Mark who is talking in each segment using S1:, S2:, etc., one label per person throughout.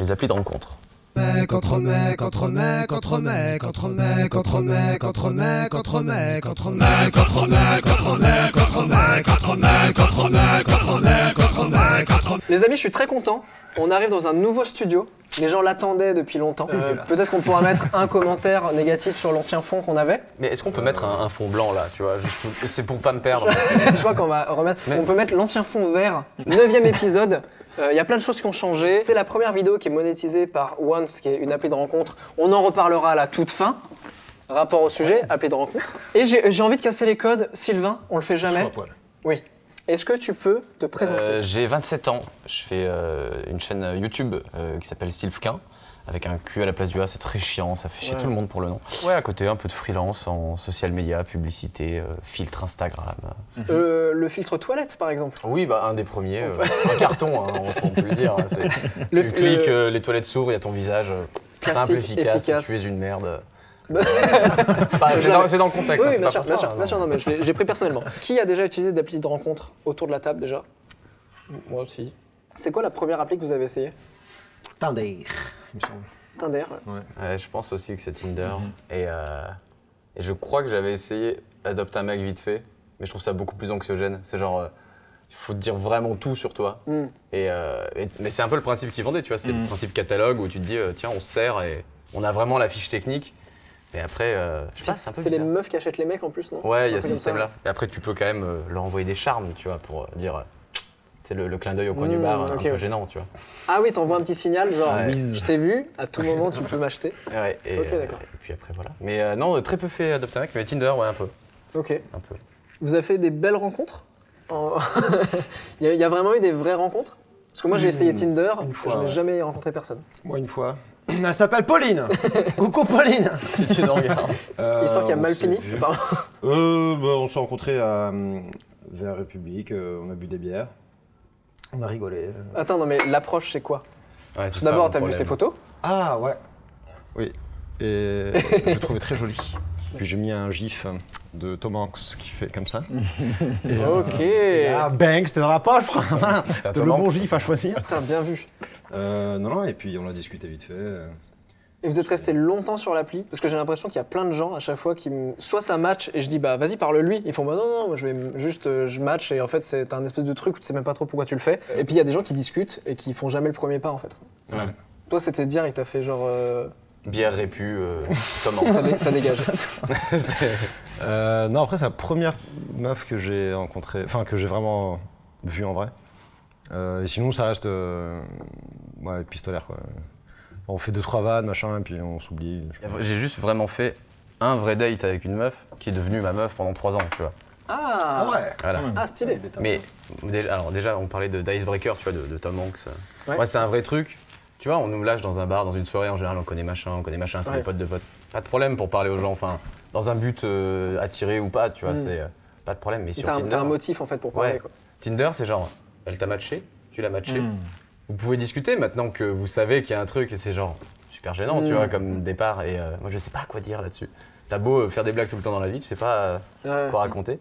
S1: Les applis de rencontre.
S2: Mec entre mec, entre mec, entre mec, entre mec, entre mec, entre mec, entre mec, entre mec, entre mec, entre mec, entre mec, entre mec, entre mec, entre mec, entre mec, entre mec.
S3: Les amis, je suis très content. On arrive dans un nouveau studio. Les gens l'attendaient depuis longtemps. Peut-être qu'on pourra mettre un commentaire négatif sur l'ancien fond qu'on avait.
S1: Mais est-ce qu'on peut mettre un fond blanc là, tu vois, c'est pour pas me perdre.
S3: Je crois qu'on va remettre. On peut mettre l'ancien fond vert. 9e épisode. Il y a plein de choses qui ont changé. C'est la première vidéo qui est monétisée par Once, qui est une appli de rencontre. On en reparlera à la toute fin. Rapport au sujet, appli de rencontre. Et j'ai envie de casser les codes. Sylvain, on le fait jamais. Oui. Est-ce que tu peux te présenter?
S1: J'ai 27 ans. Je fais une chaîne YouTube qui s'appelle Sylvquin. Avec un Q à la place du A, c'est très chiant, ça fait chier tout le monde pour le nom. Ouais, à côté, un peu de freelance en social media, publicité, filtre Instagram.
S3: Le filtre toilette, par exemple.
S1: Oui, bah un des premiers, un carton, hein, on peut le dire. Hein, tu cliques, les toilettes s'ouvrent, il y a ton visage, simple, efficace, tu es une merde. C'est dans le contexte.
S3: Oui,
S1: hein,
S3: bien sûr, non, mais j'ai pris personnellement. Qui a déjà utilisé d'appli de rencontre autour de la table déjà? Moi aussi. C'est quoi la première appli que vous avez essayé?
S4: Tinder, il me semble.
S3: Tinder.
S1: Ouais, je pense aussi que c'est Tinder. Et je crois que j'avais essayé Adopte un mec vite fait, mais je trouve ça beaucoup plus anxiogène. C'est genre, il faut te dire vraiment tout sur toi. Mais c'est un peu le principe qu'ils vendaient, tu vois. C'est le principe catalogue où tu te dis, tiens, on se sert et on a vraiment la fiche technique. Et après, je sais pas, c'est un peu
S3: C'est les
S1: bizarre.
S3: meufs qui achètent les mecs en plus, non?
S1: Ouais, il y a ce système-là. Et après, tu peux quand même leur envoyer des charmes, tu vois, pour dire. C'est le clin d'œil au coin du bar, un peu gênant, tu vois.
S3: Ah oui, t'envoies un petit signal, genre
S1: Ouais.
S3: je t'ai vu, à tout moment tu peux m'acheter.
S1: Ouais,
S3: Ok, d'accord.
S1: et puis après, voilà. Mais non, très peu fait Adopte un mec, mais Tinder, ouais, un peu.
S3: Ok.
S1: Un peu.
S3: Vous avez fait des belles rencontres? Il y a vraiment eu des vraies rencontres? Parce que moi j'ai essayé Tinder,
S4: fois,
S3: je n'ai
S4: ouais.
S3: jamais rencontré personne.
S4: Moi, une fois. Elle s'appelle Pauline. Coucou Pauline.
S1: Si tu nous regardes.
S3: Histoire qui a mal
S4: on s'est
S3: fini.
S4: vu.
S3: Pardon.
S4: On s'est rencontrés vers République, on a bu des bières. On a rigolé.
S3: Attends, non mais l'approche c'est quoi?
S1: Ouais,
S3: Tout
S1: c'est ça,
S3: d'abord
S1: le
S3: t'as vu
S1: problème.
S3: ses photos?
S4: Ah ouais. Oui. Et je le trouvais très joli. Puis j'ai mis un gif de Tom Hanks qui fait comme ça.
S3: Ok.
S4: Ah, bang, c'était dans la poche, quoi. Voilà. C'était
S1: Tom
S4: le
S1: Hanks.
S4: bon gif à choisir.
S3: Putain, bien vu.
S4: Non, et puis on a discuté vite fait.
S3: Et vous êtes resté longtemps sur l'appli? Parce que j'ai l'impression qu'il y a plein de gens à chaque fois qui soit ça match et je dis bah vas-y parle-lui. Ils font bah non, moi je vais juste je match et en fait c'est un espèce de truc où tu sais même pas trop pourquoi tu le fais. Et puis il y a des gens qui discutent et qui font jamais le premier pas en fait.
S1: Ouais.
S3: Toi c'était direct, t'as fait genre
S1: Bière répue, comment
S3: ça dégage.
S4: Non, après c'est la première meuf que j'ai rencontrée, enfin que j'ai vraiment vue en vrai. Et sinon ça reste épistolaire quoi. On fait 2-3 vannes, machin, et puis on s'oublie.
S1: J'ai juste vraiment fait un vrai date avec une meuf qui est devenue ma meuf pendant 3 ans, tu vois.
S3: Ah
S4: ouais.
S1: Voilà.
S3: Ah stylé.
S1: Mais déjà, on parlait d'Icebreaker, tu vois, de Tom Hanks.
S3: Ouais.
S1: Moi, c'est un vrai truc. Tu vois, on nous lâche dans un bar, dans une soirée, en général, on connaît machin, c'est
S3: Ouais.
S1: des potes de potes. Pas de problème pour parler aux gens, enfin, dans un but attiré ou pas, tu vois, c'est pas de problème. Mais sur
S3: T'as
S1: Tinder,
S3: un motif en fait pour parler
S1: ouais.
S3: quoi.
S1: Tinder, c'est genre, elle t'a matché, tu l'as matché. Vous pouvez discuter maintenant que vous savez qu'il y a un truc et c'est genre super gênant, tu vois, comme départ. Et moi, je sais pas quoi dire là-dessus. T'as beau faire des blagues tout le temps dans la vie, tu sais pas quoi raconter.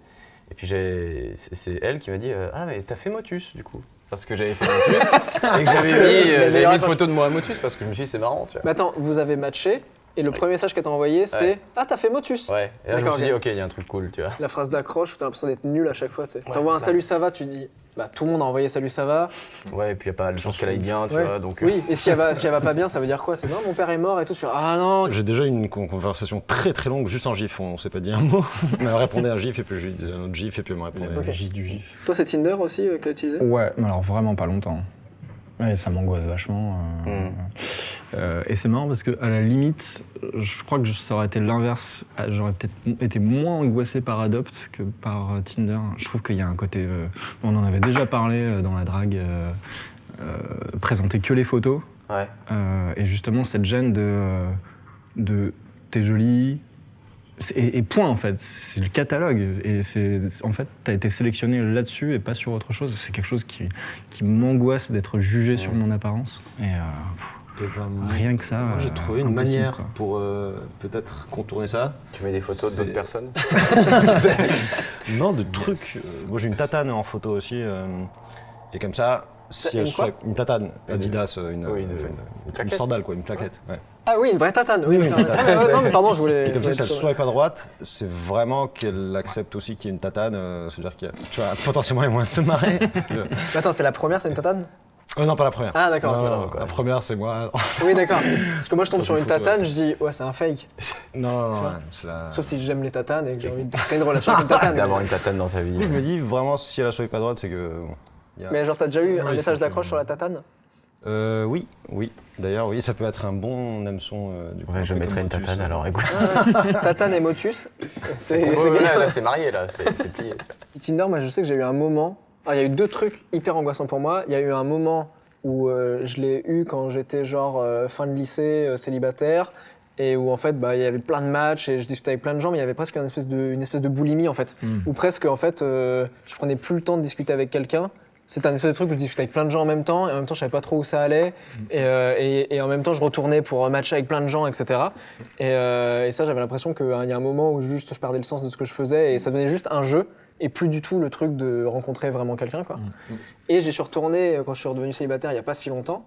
S1: Et puis c'est elle qui m'a dit ah mais t'as fait Motus du coup. Parce que j'avais fait Motus et que j'avais mis une photo de moi à Motus parce que je me suis dit c'est marrant, tu vois.
S3: Mais attends, vous avez matché et le premier message qu'elle t'a envoyé c'est ah t'as fait Motus.
S1: Ouais. Et là je me
S3: D'accord,
S1: suis dit
S3: ok.
S1: ok, il y a un truc cool, tu vois.
S3: La phrase d'accroche où t'as l'impression d'être nul à chaque fois, tu sais. T'envoies un
S1: c'est ça.
S3: salut ça va, tu dis bah tout le monde a envoyé salut ça va.
S1: Ouais, et puis il y a pas mal de chances qu'elle aille bien, tu
S3: Ouais.
S1: vois. Donc
S3: Oui, et si elle va pas bien, ça veut dire quoi? C'est non, mon père est mort et tout. Tu fais ah non.
S4: J'ai déjà eu une conversation très très longue juste en gif, on s'est pas dit un mot. Elle me répondait un gif et puis je lui disais un autre gif et puis elle me répondait
S3: Ok.
S4: un gif du gif.
S3: Toi, c'est Tinder aussi que t'as utilisé?
S5: Ouais, mais alors vraiment pas longtemps. Ouais, ça m'angoisse vachement. Et c'est marrant parce qu'à la limite, je crois que ça aurait été l'inverse. J'aurais peut-être été moins angoissé par Adopt que par Tinder. Je trouve qu'il y a un côté... on en avait déjà parlé dans la drague, présenter que les photos.
S1: ouais.
S5: Et justement, cette gêne de t'es jolie... Et point en fait, c'est le catalogue et en fait t'as été sélectionné là-dessus et pas sur autre chose. C'est quelque chose qui m'angoisse d'être jugé sur mon apparence et rien que ça.
S4: Moi j'ai trouvé une
S5: impossible,
S4: manière
S5: quoi.
S4: pour peut-être contourner ça.
S1: Tu mets des photos d'autres personnes.
S4: Non, de trucs. Moi j'ai une tatane en photo aussi. Et comme ça, Si
S3: Une
S4: elle
S3: quoi
S4: soit une tatane, Adidas, une
S1: claquette.
S4: sandale, quoi, une plaquette. Ouais.
S3: Ah oui, une vraie tatane. Oui,
S4: une tatane.
S3: Ah, ouais, non, mais pardon, je voulais.
S4: Et comme ça, si elle
S3: je voulais-
S4: swipe à droite, c'est vraiment qu'elle accepte aussi qu'il y ait une tatane. C'est-à-dire qu'il y a, tu vois, potentiellement, il y a moyen de se marrer.
S3: Mais attends, c'est la première, c'est une tatane
S4: Non, pas la première.
S3: Ah, d'accord,
S4: Non,
S3: ok.
S4: non, la première, c'est moi.
S3: Oui, d'accord. Parce que moi, je tombe
S4: Sur
S3: sur
S4: des
S3: une
S4: photos,
S3: tatane,
S4: ouais.
S3: je dis, ouais, c'est un fake.
S4: Non,
S3: vois.
S4: c'est la.
S3: Sauf si j'aime les tatanes et que j'ai envie de créer une relation avec une tatane.
S1: D'avoir une tatane dans ta vie.
S4: Je me dis vraiment, si elle a swipe à droite, c'est que. Bon, il y a-
S3: Mais genre, t'as déjà eu un
S5: Oui,
S3: message
S5: c'est
S3: d'accroche
S5: que-
S3: sur la tatane
S4: Oui. D'ailleurs, oui, ça peut être un bon hameçon. Du coup,
S1: Ouais, je
S4: un peu
S1: mettrais
S4: comme
S1: une
S4: Motus,
S1: tatane alors, écoute.
S3: Tatane et Motus, c'est
S1: Ouais,
S3: gay.
S1: là, c'est marié, là, c'est plié.
S3: Tinder, moi, je sais que j'ai eu un moment. Ah, il y a eu 2 trucs hyper angoissants pour moi. Il y a eu un moment où je l'ai eu quand j'étais genre fin de lycée, célibataire, et où en fait, bah, il y avait plein de matchs et je discutais avec plein de gens, mais il y avait presque une espèce de boulimie en fait, où presque en fait, je prenais plus le temps de discuter avec quelqu'un. C'était un espèce de truc où je discutais avec plein de gens en même temps, et en même temps, je savais pas trop où ça allait, et en même temps, je retournais pour matcher avec plein de gens, etc. Et ça, j'avais l'impression qu'il y a un moment où juste je perdais le sens de ce que je faisais, et ça devenait juste un jeu, et plus du tout le truc de rencontrer vraiment quelqu'un, quoi. Et j'y suis retourné quand je suis redevenu célibataire il y a pas si longtemps.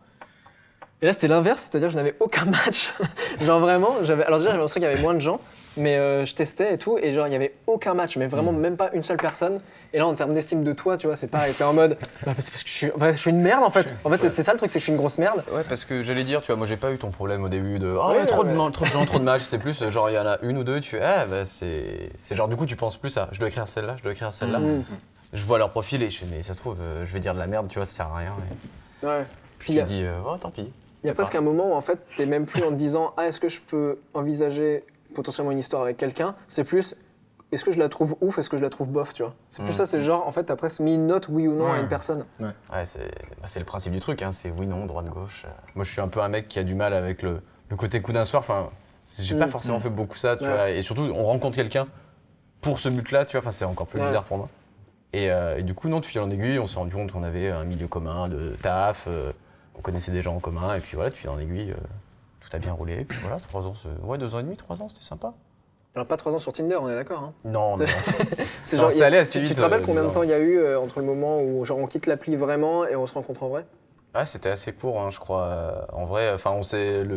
S3: Et là, c'était l'inverse, c'est-à-dire que je n'avais aucun match. Genre vraiment, alors déjà, j'avais l'impression qu'il y avait moins de gens, mais je testais et tout, et genre, il n'y avait aucun match, mais vraiment même pas une seule personne. Et là, en termes d'estime de toi, tu vois, c'est pareil, t'es en mode, bah, c'est parce que je suis une merde en fait. En fait, c'est ça le truc, c'est que je suis une grosse merde.
S1: Ouais, parce que j'allais dire, tu vois, moi j'ai pas eu ton problème au début de
S3: Ouais,
S1: trop,
S3: ouais.
S1: trop de gens, trop de matchs. C'était plus genre il y en a une ou deux, tu fais ah bah c'est genre du coup tu penses plus à je dois écrire celle-là, je dois écrire celle-là. Je vois leur profil et je fais mais ça se trouve je vais dire de la merde, tu vois, ça sert à rien. Et
S3: Ouais. Puis
S1: puis tu te dis oh tant pis.
S3: il y a presque un moment où en fait, t'es même plus en te disant, ah, est-ce que je peux envisager potentiellement une histoire avec quelqu'un. C'est plus, est-ce que je la trouve ouf, est-ce que je la trouve bof, tu vois. C'est plus ça, c'est genre, en fait, t'as presque mis une note, oui ou non, à une personne.
S1: Ouais, c'est le principe du truc, hein, c'est oui, non, droite, gauche. Moi, je suis un peu un mec qui a du mal avec le côté coup d'un soir. Enfin, j'ai pas forcément fait beaucoup ça, tu vois. Et surtout, on rencontre quelqu'un pour ce but-là, tu vois. Enfin, c'est encore plus bizarre pour moi. Et du coup, non, de fil en aiguille, on s'est rendu compte qu'on avait un milieu commun de taf, on connaissait des gens en commun, et puis voilà, de fil en aiguille, tout a bien roulé. Et puis voilà, 3 ans, 2 ans et demi, 3 ans, c'était sympa.
S3: Alors, pas 3 ans sur Tinder, on est d'accord, hein.
S1: Non, non,
S3: C'est
S1: Non,
S3: genre,
S1: ça allait assez
S3: tu
S1: vite,
S3: te rappelles combien de
S1: disons.
S3: temps il y a eu entre le moment où genre on quitte l'appli vraiment et on se rencontre en vrai?
S1: ouais, c'était assez court, hein, je crois. En vrai, enfin,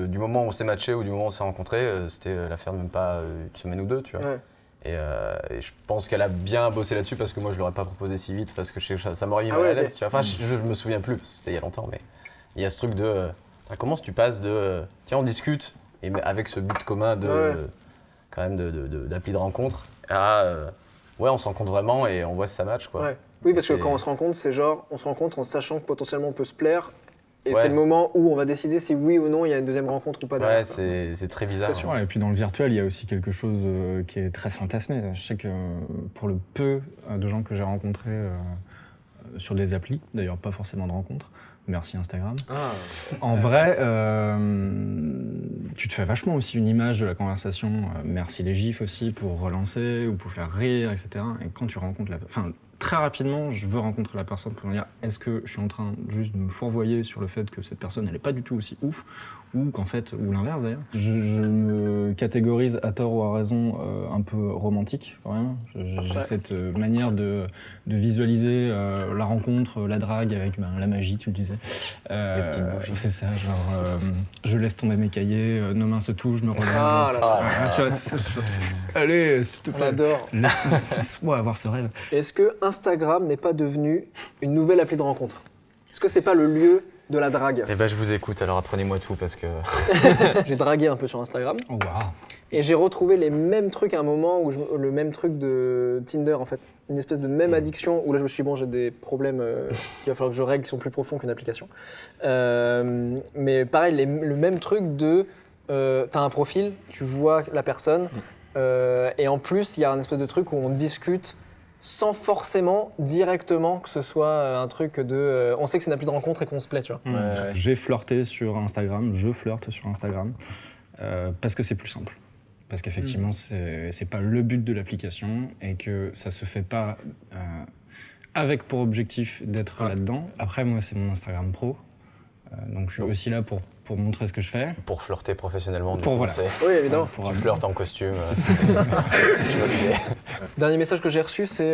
S1: du moment où on s'est matché ou du moment où on s'est rencontrés, c'était l'affaire de même pas une semaine ou deux, tu vois.
S3: Ouais.
S1: Et je pense qu'elle a bien bossé là-dessus parce que moi je l'aurais pas proposé si vite parce que je sais que ça m'aurait mis
S3: Ah
S1: mal
S3: ouais,
S1: à l'aise.
S3: ok.
S1: Tu vois. Enfin, je me souviens plus, parce que c'était il y a longtemps, mais il y a ce truc de comment tu passes de tiens on discute et avec ce but commun de
S3: Ouais.
S1: quand même d'appli de rencontre à ouais on se rencontre vraiment et on voit si ça match quoi.
S3: Ouais. Oui, parce que
S1: C'est-
S3: quand on se rencontre, c'est genre, on se rencontre en sachant que potentiellement on peut se plaire. Et
S1: Ouais.
S3: c'est le moment où on va décider si oui ou non il y a une deuxième rencontre ou pas derrière.
S1: Ouais, c'est très bizarre.
S3: Situation.
S5: Ouais, et puis dans le virtuel, il y a aussi quelque chose qui est très fantasmé. Je sais que pour le peu de gens que j'ai rencontrés sur des applis, d'ailleurs pas forcément de rencontres, merci Instagram, en vrai, tu te fais vachement aussi une image de la conversation. Merci les gifs aussi pour relancer ou pour faire rire, etc. Et quand tu rencontres enfin, très rapidement, je veux rencontrer la personne pour me dire est-ce que je suis en train juste de me fourvoyer sur le fait que cette personne, elle n'est pas du tout aussi ouf, ou qu'en fait, ou l'inverse d'ailleurs. Je me catégorise à tort ou à raison un peu romantique quand même. J'ai cette manière de visualiser la rencontre, la drague avec la magie, tu le disais.
S1: petites bougies.
S5: C'est ça, genre je laisse tomber mes cahiers, nos mains se touchent, je me relève.
S3: Ah là là.
S5: Tu vois, allez, s'il te
S3: On
S5: plaît.
S3: adore.
S5: Laisse-moi avoir ce rêve.
S3: Est-ce que Instagram n'est pas devenu une nouvelle appli de rencontre? Est-ce que c'est pas le lieu de la drague?
S1: Et ben je vous écoute, alors apprenez-moi tout parce que
S3: J'ai dragué un peu sur Instagram
S5: Oh, waouh.
S3: et j'ai retrouvé les mêmes trucs à un moment où le même truc de Tinder en fait, une espèce de même addiction où là je me suis dit bon j'ai des problèmes qu'il va falloir que je règle qui sont plus profonds qu'une application. Mais pareil le même truc de t'as un profil, tu vois la personne et en plus il y a un espèce de truc où on discute sans forcément directement que ce soit un truc de on sait que c'est une appli de rencontre et qu'on se plaît, tu vois.
S5: J'ai flirté sur Instagram, je flirte sur Instagram, parce que c'est plus simple. Parce qu'effectivement, c'est pas le but de l'application et que ça se fait pas avec pour objectif d'être là-dedans. Après, moi, c'est mon Instagram pro. Donc je suis aussi là pour montrer ce que je fais.
S1: Pour flirter professionnellement, du
S5: Pour
S1: coup,
S5: voilà.
S1: c'est-
S3: Oui, évidemment.
S5: Pour-
S1: Tu flirtes en costume. Je vois l'idée.
S3: Dernier message que j'ai reçu, c'est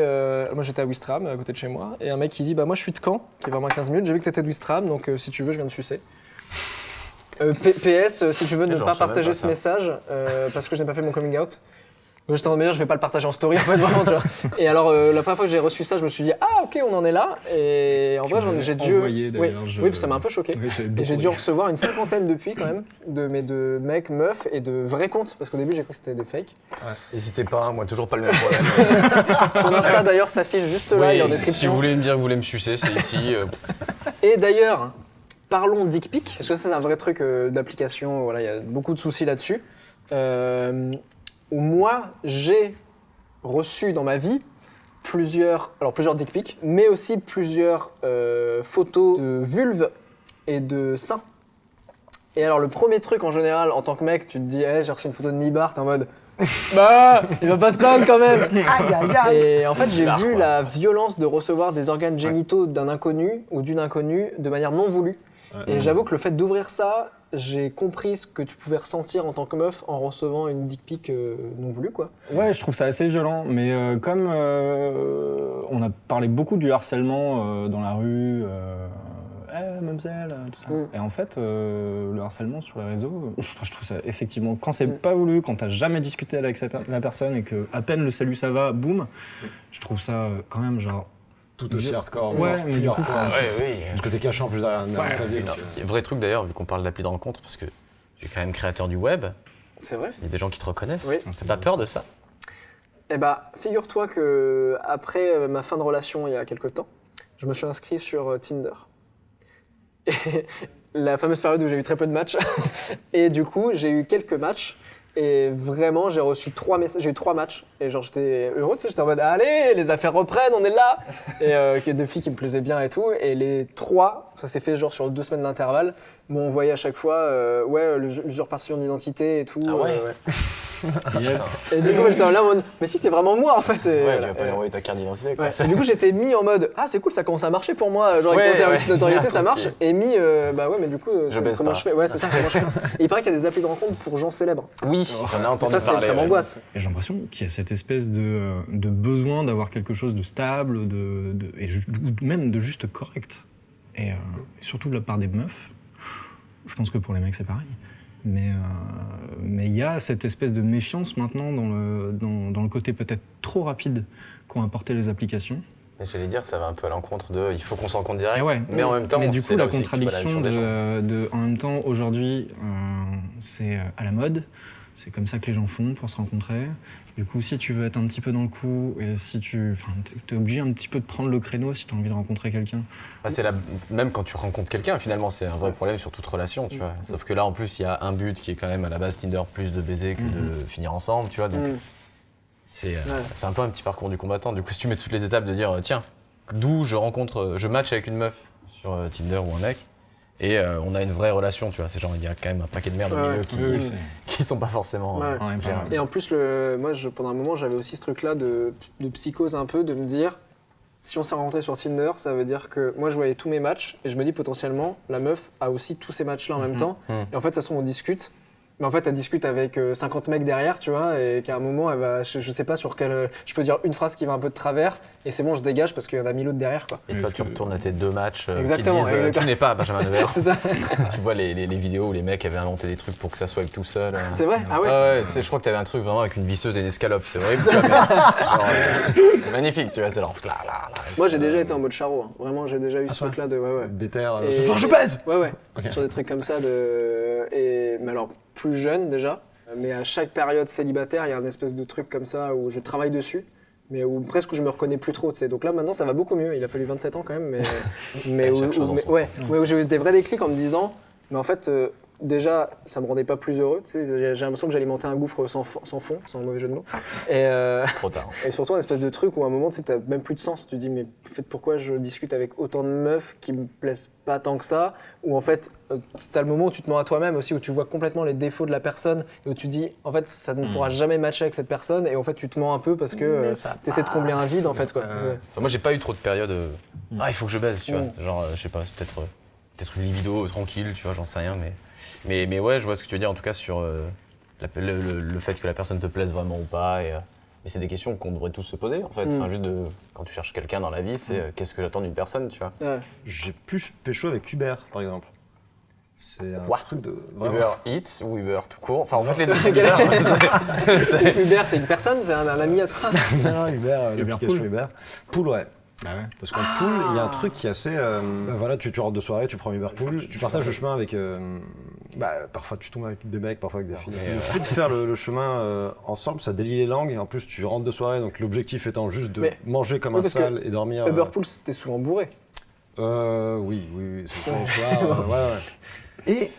S3: moi j'étais à Ouistreham, à côté de chez moi, et un mec qui dit bah moi je suis de Caen, qui est vraiment à 15 minutes, j'ai vu que t'étais de Ouistreham, donc si tu veux je viens de sucer. PS, si tu veux ne
S1: J'en
S3: pas
S1: reçois même
S3: partager
S1: pas
S3: ce
S1: ça.
S3: message, parce que je n'ai pas fait mon coming out. Donc, j'étais en train de me dire je vais pas le partager en story en fait vraiment tu vois. Et alors la première fois que j'ai reçu ça, je me suis dit ah ok on en est là, et en vrai j'ai dû...
S5: envoyé, d'ailleurs,
S3: oui, puis ça m'a un peu choqué.
S5: Oui, j'avais
S3: Et
S5: beaucoup
S3: j'ai dû
S5: aimé.
S3: recevoir une cinquantaine depuis quand même, de mecs, meufs et de vrais comptes, parce qu'au début j'ai cru que c'était des fakes.
S1: N'hésitez pas, moi toujours pas le même problème.
S3: Ton Insta d'ailleurs s'affiche juste là,
S1: Oui,
S3: il est en
S1: si
S3: description.
S1: vous voulez me dire que vous voulez me sucer, c'est ici.
S3: Et d'ailleurs, parlons dick pic, parce que ça c'est un vrai truc d'application, voilà, il y a beaucoup de soucis là-dessus. Où moi j'ai reçu dans ma vie plusieurs dick pics, mais aussi plusieurs photos de vulve et de seins. Et alors le premier truc en général, en tant que mec, tu te dis hey, j'ai reçu une photo de Nibar, t'es en mode bah il va pas se plaindre quand même. Et en fait j'ai
S1: Bizarre,
S3: vu
S1: quoi.
S3: la violence de recevoir des organes génitaux d'un inconnu ou d'une inconnue de manière non voulue. Et j'avoue que le fait d'ouvrir ça, j'ai compris ce que tu pouvais ressentir en tant que meuf en recevant une dick pic non voulue quoi.
S5: Ouais, je trouve ça assez violent, mais comme on a parlé beaucoup du harcèlement dans la rue, mademoiselle, tout ça. Et en fait, le harcèlement sur les réseaux, je trouve ça effectivement, quand c'est pas voulu, quand t'as jamais discuté avec la personne et que à peine le salut ça va, boum, je trouve ça quand même genre...
S4: Tout aussi hardcore.
S5: Ouais,
S4: genre,
S5: mais du coup,
S4: hardcore.
S1: oui.
S4: Parce que t'es caché en plus derrière ta vie.
S1: C'est vrai truc d'ailleurs, vu qu'on parle d'appli de rencontre, parce que tu es quand même créateur du web,
S3: C'est vrai.
S1: il y a des gens qui te reconnaissent.
S3: Oui.
S1: C'est pas peur de ça?
S3: Eh bah, figure-toi que après ma fin de relation il y a quelques temps, je me suis inscrit sur Tinder. Et la fameuse période où j'ai eu très peu de matchs. Et du coup, j'ai eu quelques matchs. Et vraiment, j'ai reçu 3 messages, j'ai eu 3 matchs. Et genre, j'étais heureux, tu sais, j'étais en mode allez, les affaires reprennent, on est là. Et qu'il y a 2 filles qui me plaisaient bien et tout. Et les 3, ça s'est fait genre sur 2 semaines d'intervalle, m'ont envoyé à chaque fois l'usurpation d'identité et tout.
S1: Ah ouais.
S5: yes.
S3: Et du coup, j'étais là en mode mais si, c'est vraiment moi en fait. Et
S1: Ouais,
S3: voilà.
S1: tu vas pas lui envoyer ta carte d'identité, quoi.
S3: Ouais. Et du coup, j'étais mis en mode ah, c'est cool, ça commence à marcher pour moi. Genre, il
S1: Ouais,
S3: commence à avoir
S1: ouais.
S3: une petite notoriété, ça
S1: Ok.
S3: marche. Et mis bah ouais, mais du coup,
S1: baise
S3: comment
S1: pas.
S3: je fais? Ouais, c'est ça, comment je fais? Et il paraît qu'il y a des applis de rencontre pour gens célèbres.
S1: Oui, j'en ai
S3: Et
S1: entendu
S3: ça,
S1: parler.
S3: ça
S1: ouais.
S3: m'angoisse.
S5: Et j'ai l'impression qu'il y a cette espèce de besoin d'avoir quelque chose de stable, ou même de juste correct. Et surtout de la part des meufs, je pense que pour les mecs c'est pareil. Mais il y a cette espèce de méfiance maintenant dans le côté peut-être trop rapide qu'ont apporté les applications.
S1: Mais j'allais dire, ça va un peu à l'encontre de il faut qu'on se rencontre direct.
S5: Et ouais.
S1: Mais en même temps,
S5: Mais du
S1: c'est
S5: coup,
S1: là
S5: la
S1: aussi que tu vois la
S5: contradiction
S1: nature des gens.
S5: en même temps, aujourd'hui, c'est à la mode. C'est comme ça que les gens font pour se rencontrer. Du coup, si tu veux être un petit peu dans le coup, et si t'es obligé un petit peu de prendre le créneau si t'as envie de rencontrer quelqu'un.
S1: Bah, même quand tu rencontres quelqu'un, finalement, c'est un vrai problème sur toute relation, tu vois. Sauf que là, en plus, il y a un but qui est quand même à la base Tinder, plus de baiser que de finir ensemble, tu vois. Donc, c'est un peu un petit parcours du combattant. Du coup, si tu mets toutes les étapes de dire, tiens, d'où je match avec une meuf sur Tinder ou un mec, et on a une vraie relation, tu vois. C'est genre, il y a quand même un paquet de merde au milieu qui sont pas forcément
S3: Ouais.
S1: gérables.
S3: Et en plus, moi, pendant un moment, j'avais aussi ce truc-là de psychose un peu, de me dire, si on s'est rencontré sur Tinder, ça veut dire que moi, je voyais tous mes matchs, et je me dis potentiellement, la meuf a aussi tous ces matchs-là en même temps. Et en fait, ça se trouve, on discute. Mais en fait, elle discute avec 50 mecs derrière, tu vois, et qu'à un moment, elle va, je sais pas sur quelle. Je peux dire une phrase qui va un peu de travers, et c'est bon, je dégage parce qu'il y en a 1000 autres derrière, quoi.
S1: Et toi, tu retournes à tes 2 matchs qui te
S3: Exactement,
S1: disent
S3: exactement.
S1: tu n'es pas Benjamin Nevers.
S3: C'est ça.
S1: Tu vois les vidéos où les mecs avaient inventé des trucs pour que ça soit tout seul.
S3: C'est vrai? Ah ouais?
S1: Ouais, tu sais, je crois que t'avais un truc vraiment avec une visseuse et une escalope, c'est horrible. Tu vois, mais genre, magnifique, tu vois, c'est genre là.
S3: Moi, j'ai déjà été en mode charo, hein. Vraiment, j'ai déjà eu ce truc-là de. Ouais.
S4: Déter,
S3: Et-
S4: ce soir je baise.
S3: Ouais.
S4: Ok.
S3: Sur des trucs comme ça mais alors, plus jeune déjà. Mais à chaque période célibataire, il y a un espèce de truc comme ça où je travaille dessus, mais où presque je me reconnais plus trop, tu sais. Donc là, maintenant, ça va beaucoup mieux. Il a fallu 27 ans quand même, mais
S1: Chaque chose en son
S3: où j'ai eu des vrais déclics en me disant, mais en fait, déjà, ça me rendait pas plus heureux, tu sais. J'ai l'impression que j'alimentais un gouffre sans fond, sans mauvais jeu de mots.
S1: Trop tard.
S3: Et surtout, un espèce de truc où à un moment, tu sais, t'as même plus de sens. Tu te dis, mais en fait, pourquoi je discute avec autant de meufs qui me plaisent pas tant que ça? Ou en fait, t'as le moment où tu te mens à toi-même aussi, où tu vois complètement les défauts de la personne, et où tu dis, en fait, ça ne pourra jamais matcher avec cette personne, et en fait, tu te mens un peu parce que tu essaies de combler un vide, en fait, quoi.
S1: Enfin, moi, j'ai pas eu trop de période. Il faut que je baise, tu vois. Genre, je sais pas, c'est peut-être peut-être une libido tranquille, tu vois, j'en sais rien, mais ouais, je vois ce que tu veux dire en tout cas sur le fait que la personne te plaise vraiment ou pas. Et c'est des questions qu'on devrait tous se poser en fait. Enfin, juste quand tu cherches quelqu'un dans la vie, c'est qu'est-ce que j'attends d'une personne, tu vois.
S4: J'ai plus pécho avec Uber, par exemple. C'est un truc de. Vraiment.
S1: Uber Eats ou Uber tout court. Enfin, en fait, les deux sont bizarres.
S3: Uber, c'est une personne, c'est un ami à toi.
S4: Non, Uber, l'application
S5: Pool.
S4: Uber. Pool, ouais.
S5: Bah ouais.
S4: Parce qu'en pool, il y a un truc qui est assez. Voilà, tu rentres de soirée, tu prends Uber Pool, tu partages le chemin avec. Parfois tu tombes avec des mecs, parfois avec des filles. Le fait de faire le chemin ensemble, ça délie les langues. Et en plus, tu rentres de soirée, donc l'objectif étant juste de manger comme un
S3: parce
S4: sale et dormir.
S3: Uber Pool, c'était souvent bourré.
S4: Oui, c'est souvent le soir. Ouais. Et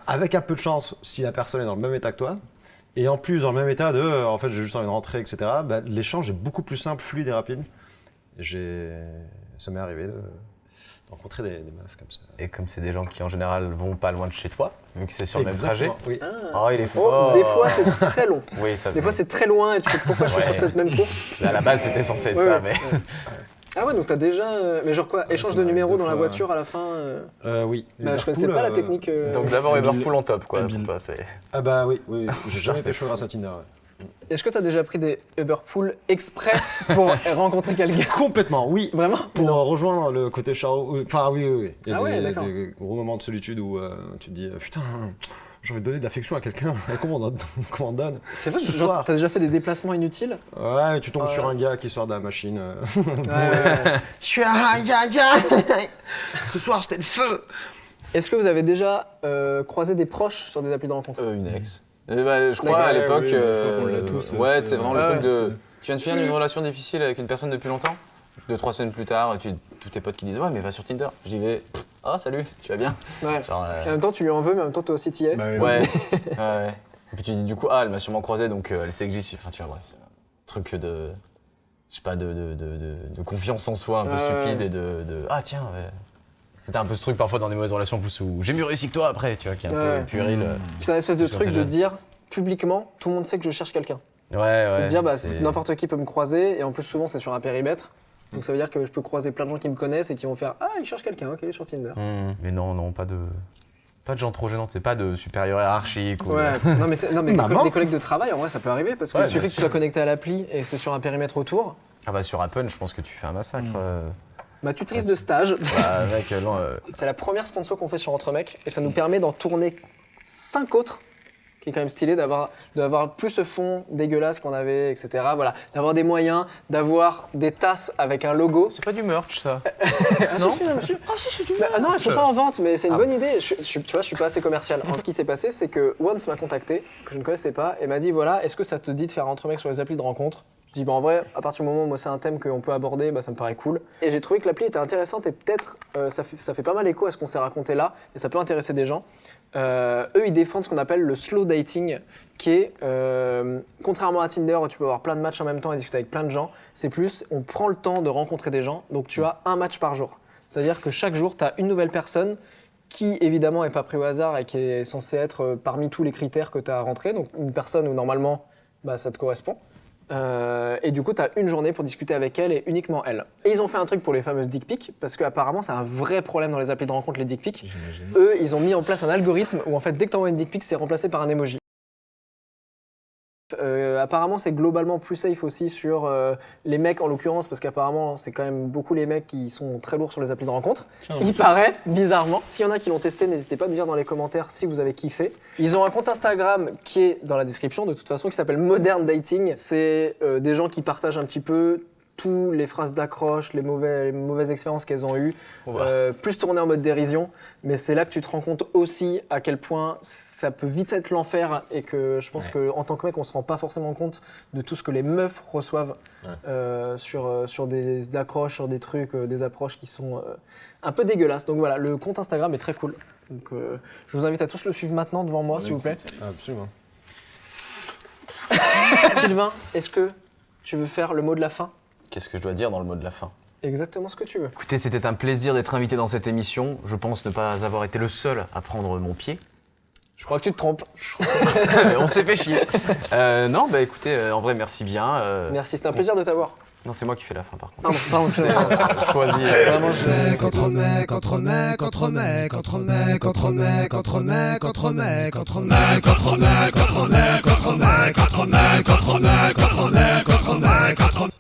S4: avec un peu de chance, si la personne est dans le même état que toi, et en plus dans le même état de, en fait, j'ai juste envie de rentrer, etc., l'échange est beaucoup plus simple, fluide et rapide. Ça m'est arrivé de rencontrer des meufs comme ça.
S1: Et comme c'est des gens qui en général vont pas loin de chez toi, vu que c'est sur le même trajet.
S4: Oui.
S1: Oh, il est fort.
S3: Des fois, c'est très long.
S1: Oui, ça.
S3: Des fois, c'est très loin et tu fais pourquoi je suis sur cette même course.
S1: À la base, c'était censé être
S3: Ouais,
S1: ça,
S3: ouais.
S1: mais.
S3: Ah ouais, donc t'as déjà. Mais genre quoi, échange
S4: ça
S3: de
S4: m'arrive
S3: numéros
S4: deux
S3: dans la
S4: fois,
S3: voiture à la fin
S4: Oui.
S3: Bah,
S4: Uber
S3: je connaissais
S4: Pool,
S3: pas la technique.
S1: Donc d'abord Uber Pool en top, quoi,
S5: Habile.
S1: pour toi, c'est.
S4: Ah bah oui. J'ai jamais
S1: c'est
S4: pécho
S1: fou.
S4: grâce à Tinder. Ouais.
S3: Est-ce que t'as déjà pris des Uber Pool exprès pour rencontrer quelqu'un?
S4: Complètement, oui.
S3: Vraiment?
S4: Pour rejoindre le côté charo. Enfin, oui. Il y a
S3: Ah ouais,
S4: des
S3: d'accord.
S4: gros moments de solitude où tu te dis putain, j'ai envie de donner de l'affection à quelqu'un. Comment on donne
S3: C'est vrai,
S4: Ce
S3: genre,
S4: soir.
S3: t'as déjà fait des déplacements inutiles?
S4: Ouais, tu tombes
S3: Ouais.
S4: sur un gars qui sort de la machine.
S3: Ouais.
S4: Je suis Ce soir, c'était le feu.
S3: Est-ce que vous avez déjà croisé des proches sur des applis de rencontre?
S1: Une ex. Je crois à
S3: Ouais,
S1: l'époque.
S5: oui, je crois qu'on l'a tous,
S1: Ouais, c'est vraiment le
S3: ouais,
S1: truc de.
S5: c'est-
S1: Tu viens de finir une relation difficile avec une personne depuis longtemps. 2-3 semaines plus tard, tous tes potes qui disent ouais, mais va sur Tinder. J'y vais. Ah, salut, tu vas bien?
S3: Ouais.
S1: Genre,
S3: Et en même temps, tu lui en veux, mais en même temps, toi aussi, t'y es.
S5: Bah oui.
S1: ouais. Ouais. Et puis tu dis du coup, elle m'a sûrement croisé, donc elle sait que j'y suis. Enfin, tu vois, bref, c'est un truc de. Je sais pas, de confiance en soi un peu stupide et ah, tiens, ouais. C'était un peu ce truc parfois dans des mauvaises relations plus où j'ai mieux réussi que toi après, tu vois, qui est un
S3: Ouais.
S1: peu puéril.
S3: C'est un espèce de
S1: Sur
S3: truc
S1: tes
S3: de
S1: jeunes.
S3: dire publiquement, tout le monde sait que je cherche quelqu'un.
S1: Ouais.
S3: C'est de dire,
S1: c'est-
S3: n'importe qui peut me croiser, et en plus, souvent, c'est sur un périmètre. Donc ça veut dire que je peux croiser plein de gens qui me connaissent et qui vont faire ah, il cherche quelqu'un, ok, sur Tinder.
S1: Mais non, pas de gens trop gênants, c'est pas de supérieur hiérarchique.
S3: Ouais, non mais
S4: Maman.
S3: des collègues de travail, en vrai, ça peut arriver parce qu'il
S1: Ouais,
S3: suffit
S1: bien
S3: que tu sois connecté à l'appli et c'est sur un périmètre autour.
S1: Ah bah sur Appen, je pense que tu fais un massacre.
S3: Ma tutrice de stage,
S1: Bah, mec,
S3: c'est la première sponsor qu'on fait sur Entre Mecs et ça nous permet d'en tourner 5 autres, qui est quand même stylé d'avoir plus ce fond dégueulasse qu'on avait, etc. Voilà, d'avoir des moyens, d'avoir des tasses avec un logo.
S1: c'est pas du merch ça.
S3: Non, non, elles sont pas en vente, mais c'est une bonne idée. Tu vois, je suis pas assez commercial. Ce qui s'est passé, c'est que Once m'a contacté, que je ne connaissais pas, et m'a dit voilà, est-ce que ça te dit de faire Entre Mecs sur les applis de rencontre? Je dis bah en vrai, à partir du moment où moi c'est un thème qu'on peut aborder, bah, ça me paraît cool. Et j'ai trouvé que l'appli était intéressante et peut-être ça fait pas mal écho à ce qu'on s'est raconté là, et ça peut intéresser des gens. Eux, ils défendent ce qu'on appelle le slow dating, qui est, contrairement à Tinder où tu peux avoir plein de matchs en même temps et discuter avec plein de gens, c'est plus on prend le temps de rencontrer des gens, donc tu as un match par jour. C'est-à-dire que chaque jour, tu as une nouvelle personne qui, évidemment, n'est pas pris au hasard et qui est censée être parmi tous les critères que tu as rentrés. Donc, une personne où, normalement, bah, ça te correspond. Et du coup, tu as une journée pour discuter avec elle et uniquement elle. Et ils ont fait un truc pour les fameuses dick pics, parce qu'apparemment, c'est un vrai problème dans les applis de rencontre, les dick pics.
S5: J'imagine.
S3: Eux, ils ont mis en place un algorithme où, en fait, dès que tu envoies une dick pic, c'est remplacé par un emoji. Apparemment, c'est globalement plus safe aussi sur les mecs en l'occurrence, parce qu'apparemment, c'est quand même beaucoup les mecs qui sont très lourds sur les applis de rencontre.
S5: Tiens.
S3: Il paraît, bizarrement. S'il y en a qui l'ont testé, n'hésitez pas à nous dire dans les commentaires si vous avez kiffé. Ils ont un compte Instagram qui est dans la description, de toute façon, qui s'appelle Modern Dating. C'est des gens qui partagent un petit peu toutes les phrases d'accroche, les mauvaises expériences qu'elles ont eues, plus tourné en mode dérision. Mais c'est là que tu te rends compte aussi à quel point ça peut vite être l'enfer et que je pense qu'en tant que mec, on se rend pas forcément compte de tout ce que les meufs reçoivent sur des accroches, sur des trucs, des approches qui sont un peu dégueulasses. Donc voilà, le compte Instagram est très cool. Donc je vous invite à tous le suivre maintenant devant moi, s'il vous plaît.
S4: Absolument.
S3: Sylvain, est-ce que tu veux faire le mot de la fin?
S1: Qu'est-ce que je dois dire dans le mot de la fin?
S3: Exactement ce que tu veux.
S1: Écoutez, c'était un plaisir d'être invité dans cette émission. Je pense ne pas avoir été le seul à prendre mon pied.
S3: Je crois que tu te trompes.
S1: On s'est fait chier. Non, bah écoutez, en vrai, merci bien.
S3: Merci, c'était un plaisir de t'avoir.
S1: Non, c'est moi qui fais la fin par contre.
S3: Pardon,
S1: C'est choisi.
S3: Vraiment,
S2: Mec entre mec entre mec entre mec entre mec entre mec entre mec entre mec entre mec entre mec entre mec entre mec entre mec entre mec entre mec entre mec entre mec entre